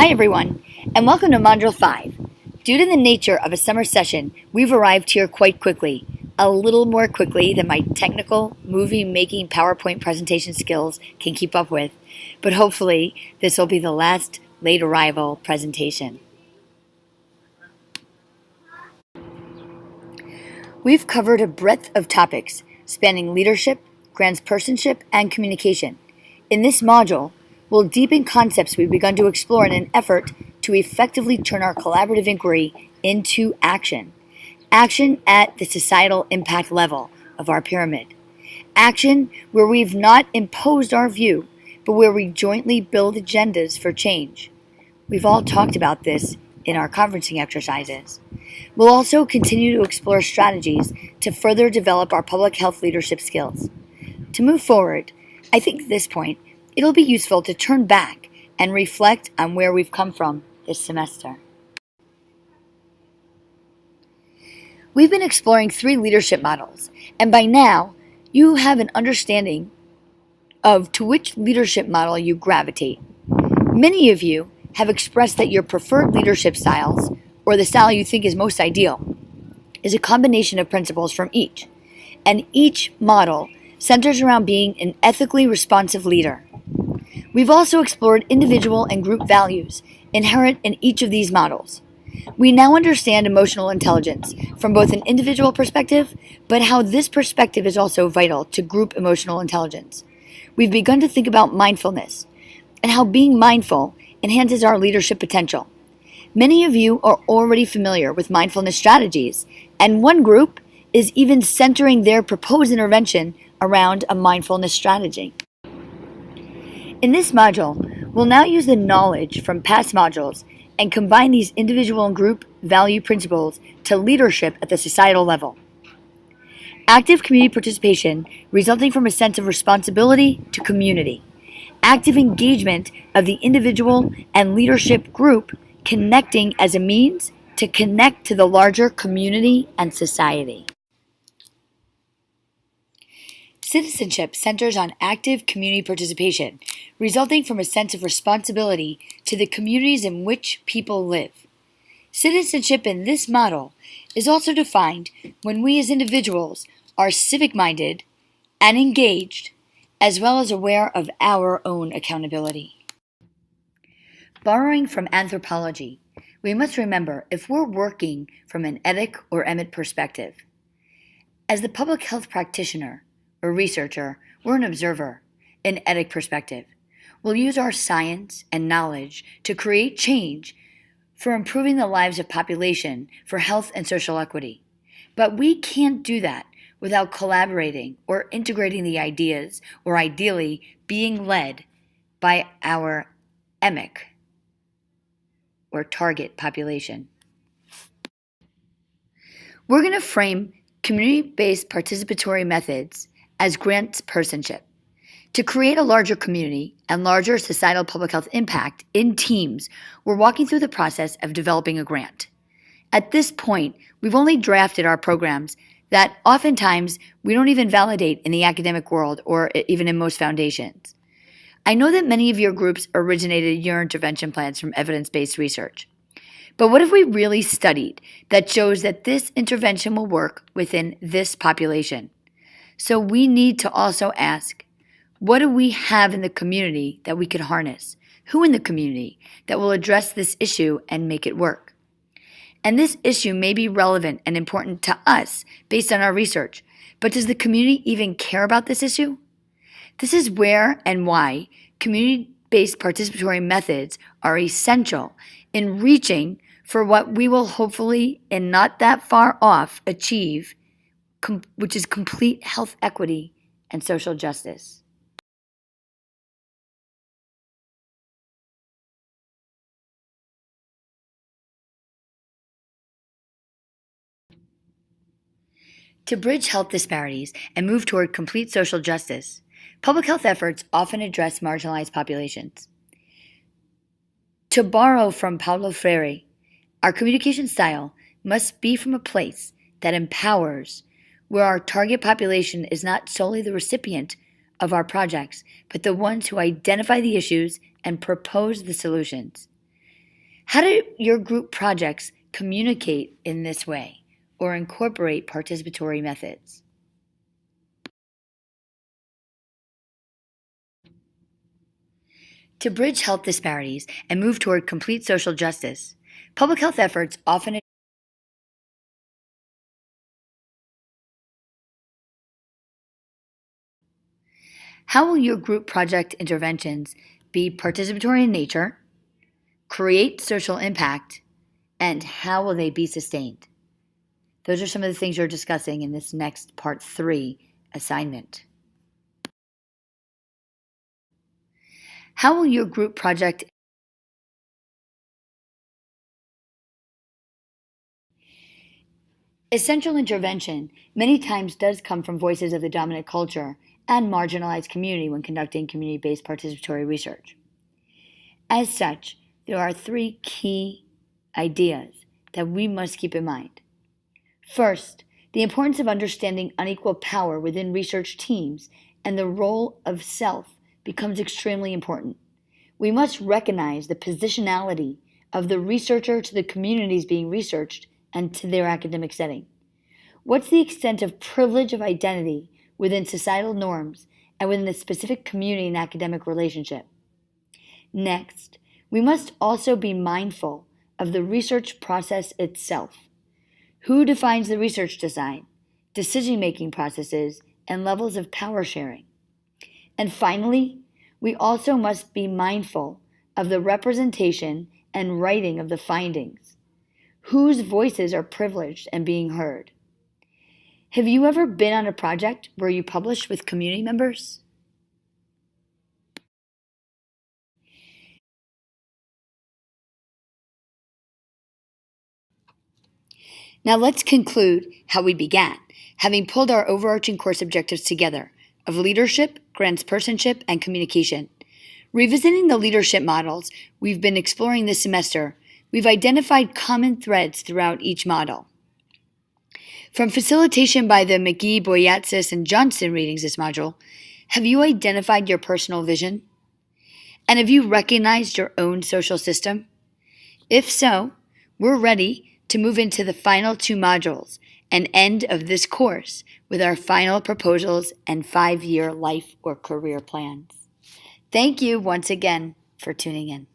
Hi everyone, and welcome to Module 5. Due to the nature of a summer session, we've arrived here quite quickly, a little more quickly than my technical movie-making PowerPoint presentation skills can keep up with, but hopefully this will be the last late arrival presentation. We've covered a breadth of topics spanning leadership, grantspersonship, and communication. In this module, we'll deepen concepts we've begun to explore in an effort to effectively turn our collaborative inquiry into action. Action at the societal impact level of our pyramid. Action where we've not imposed our view, but where we jointly build agendas for change. We've all talked about this in our conferencing exercises. We'll also continue to explore strategies to further develop our public health leadership skills. To move forward, I think at this point, it'll be useful to turn back and reflect on where we've come from this semester. We've been exploring 3 leadership models, and by now, you have an understanding of to which leadership model you gravitate. Many of you have expressed that your preferred leadership styles, or the style you think is most ideal, is a combination of principles from each, and each model centers around being an ethically responsive leader. We've also explored individual and group values inherent in each of these models. We now understand emotional intelligence from both an individual perspective, but how this perspective is also vital to group emotional intelligence. We've begun to think about mindfulness and how being mindful enhances our leadership potential. Many of you are already familiar with mindfulness strategies, and one group is even centering their proposed intervention around a mindfulness strategy. In this module, we'll now use the knowledge from past modules and combine these individual and group value principles to leadership at the societal level. Active community participation resulting from a sense of responsibility to community. Active engagement of the individual and leadership group connecting as a means to connect to the larger community and society. Citizenship centers on active community participation, resulting from a sense of responsibility to the communities in which people live. Citizenship in this model is also defined when we as individuals are civic-minded and engaged, as well as aware of our own accountability. Borrowing from anthropology, we must remember if we're working from an etic or emet perspective. As the public health practitioner or researcher, we're an observer, an etic perspective. We'll use our science and knowledge to create change for improving the lives of population for health and social equity. But we can't do that without collaborating or integrating the ideas, or ideally being led by our EMIC, or target population. We're going to frame community-based participatory methods as grantspersonship. To create a larger community and larger societal public health impact in teams, we're walking through the process of developing a grant. At this point, we've only drafted our programs that oftentimes we don't even validate in the academic world or even in most foundations. I know that many of your groups originated your intervention plans from evidence-based research. But what have we really studied that shows that this intervention will work within this population? So we need to also ask, what do we have in the community that we could harness? Who in the community that will address this issue and make it work? And this issue may be relevant and important to us based on our research, but does the community even care about this issue? This is where and why community-based participatory methods are essential in reaching for what we will hopefully, and not that far off, achieve, which is complete health equity and social justice. To bridge health disparities and move toward complete social justice, public health efforts often address marginalized populations. To borrow from Paulo Freire, our communication style must be from a place that empowers, where our target population is not solely the recipient of our projects, but the ones who identify the issues and propose the solutions. How do your group projects communicate in this way or incorporate participatory methods? To bridge health disparities and move toward complete social justice, public health efforts often. How will your group project interventions be participatory in nature, create social impact, and how will they be sustained? Those are some of the things you're discussing in this next part 3 assignment. How will your group project. Essential intervention many times does come from voices of the dominant culture and marginalized community when conducting community-based participatory research. As such, there are 3 key ideas that we must keep in mind. First, the importance of understanding unequal power within research teams and the role of self becomes extremely important. We must recognize the positionality of the researcher to the communities being researched and to their academic setting. What's the extent of privilege of identity within societal norms and within the specific community and academic relationship? Next, we must also be mindful of the research process itself. Who defines the research design, decision-making processes, and levels of power sharing? And finally, we also must be mindful of the representation and writing of the findings. Whose voices are privileged and being heard? Have you ever been on a project where you published with community members? Now let's conclude how we began, having pulled our overarching course objectives together of leadership, grantspersonship, and communication. Revisiting the leadership models we've been exploring this semester, we've identified common threads throughout each model. From facilitation by the McGee, Boyatsis, and Johnson readings this module, have you identified your personal vision? And have you recognized your own social system? If so, we're ready to move into the final 2 modules and end of this course with our final proposals and 5-year life or career plans. Thank you once again for tuning in.